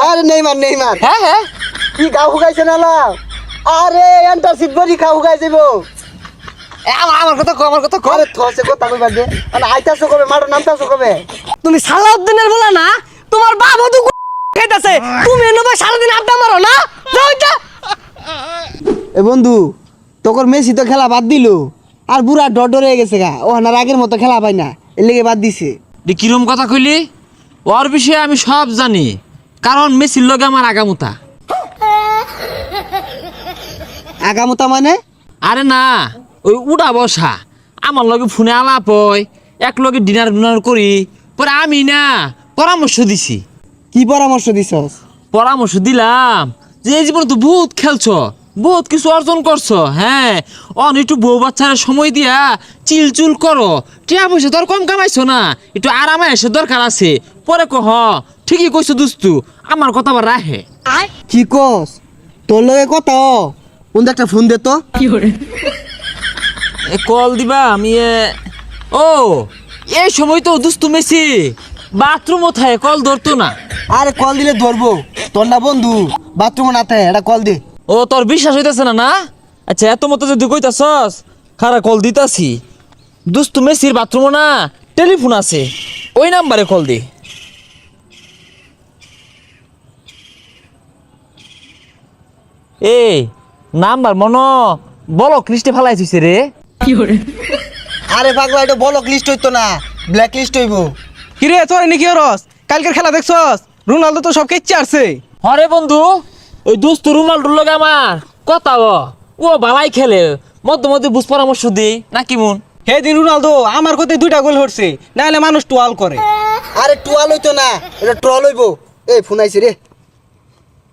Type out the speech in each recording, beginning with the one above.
আরে Neymar Neymar হ্যাঁ হ্যাঁ কি গা হুগাইছে না লাও আরে এন্টারশিপ বডি খা হুগাই যাবো আমার কথা কো আমার কথা কো আরে থসে কথা কইবা দে মানে আইতাছো কবে মারো নামতাছো কবে তুমি সালাউদ্দিনের বলা না তোমার বাবা তো খাইতাছে তুমি এনে ভাই সারাদিন আড্ডা মারো না যাও এটা এ বন্ধু তোর মেসি তো খেলা বাদ দিল আর বুড়া ডর হয়ে গেছে গা ও হানার আগের মতো খেলা পাই না এর লেগে বাদ দিছে কিরম কথা কইলি ওর বিষয়ে আমি সব জানি কারণ মেসির লগে আমার আগামুতা আগামতা মানে আরে না ওই উড়া বসা আমার লগে ফোনে আলাপ হয় এক লগে ডিনার করি পরে আমি না পরামর্শ দিছি কি পরামর্শ দিছস পরামর্শ দিলাম যে এই জীবনে তো বহুত খেলছো বহুত কিছু অর্জন করছো হ্যাঁ অন একটু বউ বাচ্চারা সময় দিয়া চিলচুল করো টিয়া পয়সা তোর কম কামাইছো না একটু আরামে এসে দরকার আছে পরে কহ ঠিকই কইছো দুস্তু আমার কথা আবার রাহে কি কস তোর লগে কথা কোন একটা ফোন দে তো কল দিবা আমি ও এই সময় তো দুস্তু মেসি বাথরুম থাকে কল ধরতো না আরে কল দিলে ধরবো তোর না বন্ধু বাথরুমে না থাকে এটা কল দে ও তোর বিশ্বাস হইতাছে না না আচ্ছা এত মতো যদি কইতাছস খারা কল দিতাছি দুস্তু মেসির বাথরুম না টেলিফোন আছে ওই নাম্বারে কল দি এই নাম্বার মনো বলো কৃষ্টি ফালাইছিস রে আরে পাগলা এটা বলক লিস্ট হইতো না ব্ল্যাক লিস্ট হইবো কিরে তোর নাকি রস কালকের খেলা দেখছস রোনালদো তো সব কেচ্ছে আসছে হরে বন্ধু ওই দুস্তু রোনাল্ডোর লগে আমার কথা ও ভালাই খেলে মধ্যে মধ্যে বুঝ পরামর্শ দিই না কি মন হে দিন রোনালদো আমার কথায় 2টা গোল হচ্ছে নাহলে মানুষ টুয়াল করে আরে টুয়াল হইতো না এটা ট্রল হইবো এই ফোন আইছে রে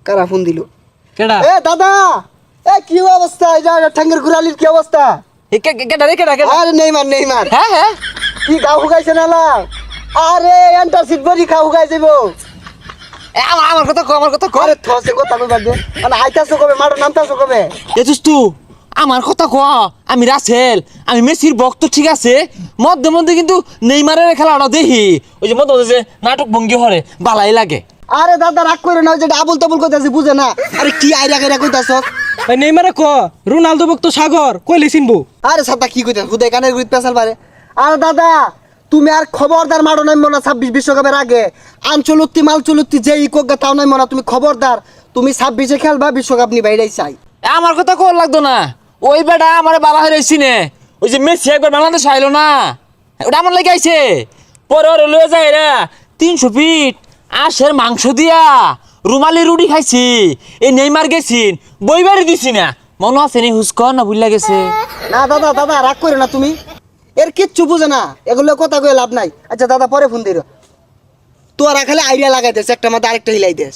কারা ফোন দিল কেডা এ দাদা এ কি অবস্থা এই যা ঠাঙ্গের গুরালির কি অবস্থা আরে নেইমার নেইমার হ্যাঁ হ্যাঁ কি গা হুগাইছে না লাও আরে এন্টারশিপ বডি খা হুগাই যাবো আমার কথা কো আমার কথা কো আরে থসে কথা কইবা দে মানে আইতাছো কবে মারো নামতাছো কবে এ দুস্তু আমার কথা কো আমি রাসেল আমি মেসির ভক্ত ঠিক আছে মধ্যে মধ্যে কিন্তু নেইমারের খেলাটা দেখি ওই যে মধ্যে মধ্যে যে নাটক ভঙ্গি হরে বালাই লাগে আরে দাদা রাগ করে না যে আবুল তাবুল কইতাছে বুঝে না আরে কি আইরা গাইরা কইতাছস ভাই নেইমারে ক রোনালদো ভক্ত সাগর কইলে চিনবো আরে সাতা কি কইতাছ হুদাই কানের গুইত পেছাল পারে আরে দাদা তুমি আর খবরদার মারো নাই মনা 26 বিশ্বকাপের আগে আঞ্চলুত্তি মালচলুত্তি যেই কোগা তাও নাই মনা তুমি খবরদার তুমি 26 খেলবা বিশ্বকাপ নি বাইরাই চাই আমার কথা কোন লাগতো না ওই বেটা আমারে বালা হইছি নে ওই যে মেসি একবার বাংলাদেশ আইলো না ওটা আমার লাগে আইছে পরে ওরে লয়ে যায় রে 300 ফিট আশের মাংস দিয়া রুমালি রুটি খাইছি এই নেইমার গেছিন বইবারে দিছি না মনে আছে নি হুস্ক না ভুল গেছে না দাদা দাদা রাগ করে না তুমি এর কিচ্ছু বুঝে না এগুলো কথা কয়ে লাভ নাই আচ্ছা দাদা পরে ফোন দিও তোরা খালি আইডিয়া লাগাই দেস একটা মাথা আরেকটা হিলাই দেস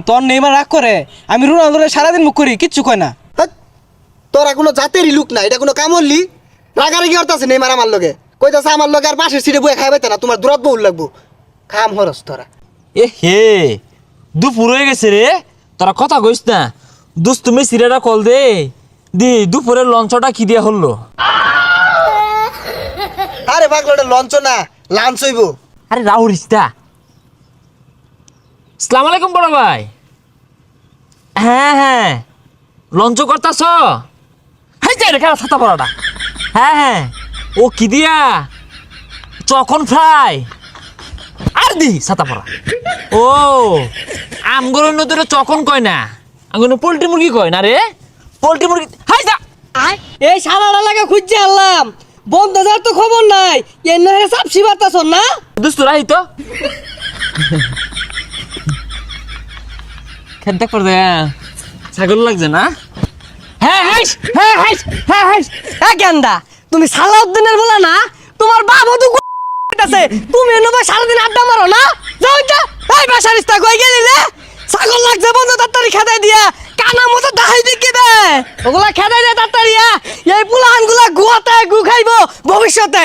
তোর নেইমার রাগ করে আমি রোনালদোরে সারাদিন মুখ করি কিচ্ছু কয় না হাট, তোরা কোনো জাতেরই লুক না এটা কোনো কামড়লি রাগারাগি হরতাছে নেইমার আমার লগে কইতাছে আমার লগে আর পাশের সিটে বয়ে খাইবে না তোমার দূরত বহুল লাগবো খাম হরস তোরা এ হে দুপুর হয়ে গেছে রে তোরা কথা কইস না দোস্ত তুমি সিরেটা কল দে দি দুপুরের লঞ্চটা কি দিয়া হলো আরে পাগলাটা লঞ্চ না লাঞ্চ হইব আরে রাহুল রিস্তা আসসালাম আলাইকুম বড় ভাই হ্যাঁ হ্যাঁ লঞ্চ করতাছ হাই যাই রে খেলা ছাতা পড়াটা হ্যাঁ হ্যাঁ ও কি দিয়া চকন ফ্রাই আর দি ছাতা পড়া ও আমগরের নদীরে চকন কয় না আমগর পোল্ট্রি মুরগি কয় না রে পোল্ট্রি মুরগি হাই যা এই সারাটা লাগা খুঁজছে আনলাম বন্ধ যার তো খবর নাই এর নহে সাপসি বাতাস না দুস্তু রাহি তো খেতে করে দে ছাগল লাগছে না হ্যাঁ হাইস হ্যাঁ হাইস হ্যাঁ হাইস এ গেন্দা তুমি সালাউদ্দিনের বলা না তোমার বাবা তো আছে তুমি এনে ভাই সারাদিন আড্ডা মারো না যাও এটা এই বাসারিস্তা কই গেলি রে ছাগল লাগছে বন্ধ তাড়াতাড়ি খেদাই দিয়া কানা মতো দাহাই দিকে দে ওগুলা খেদাই দে তাড়াতাড়ি এই পুলাহানগুলা গুয়াতে গু খাইবো ভবিষ্যতে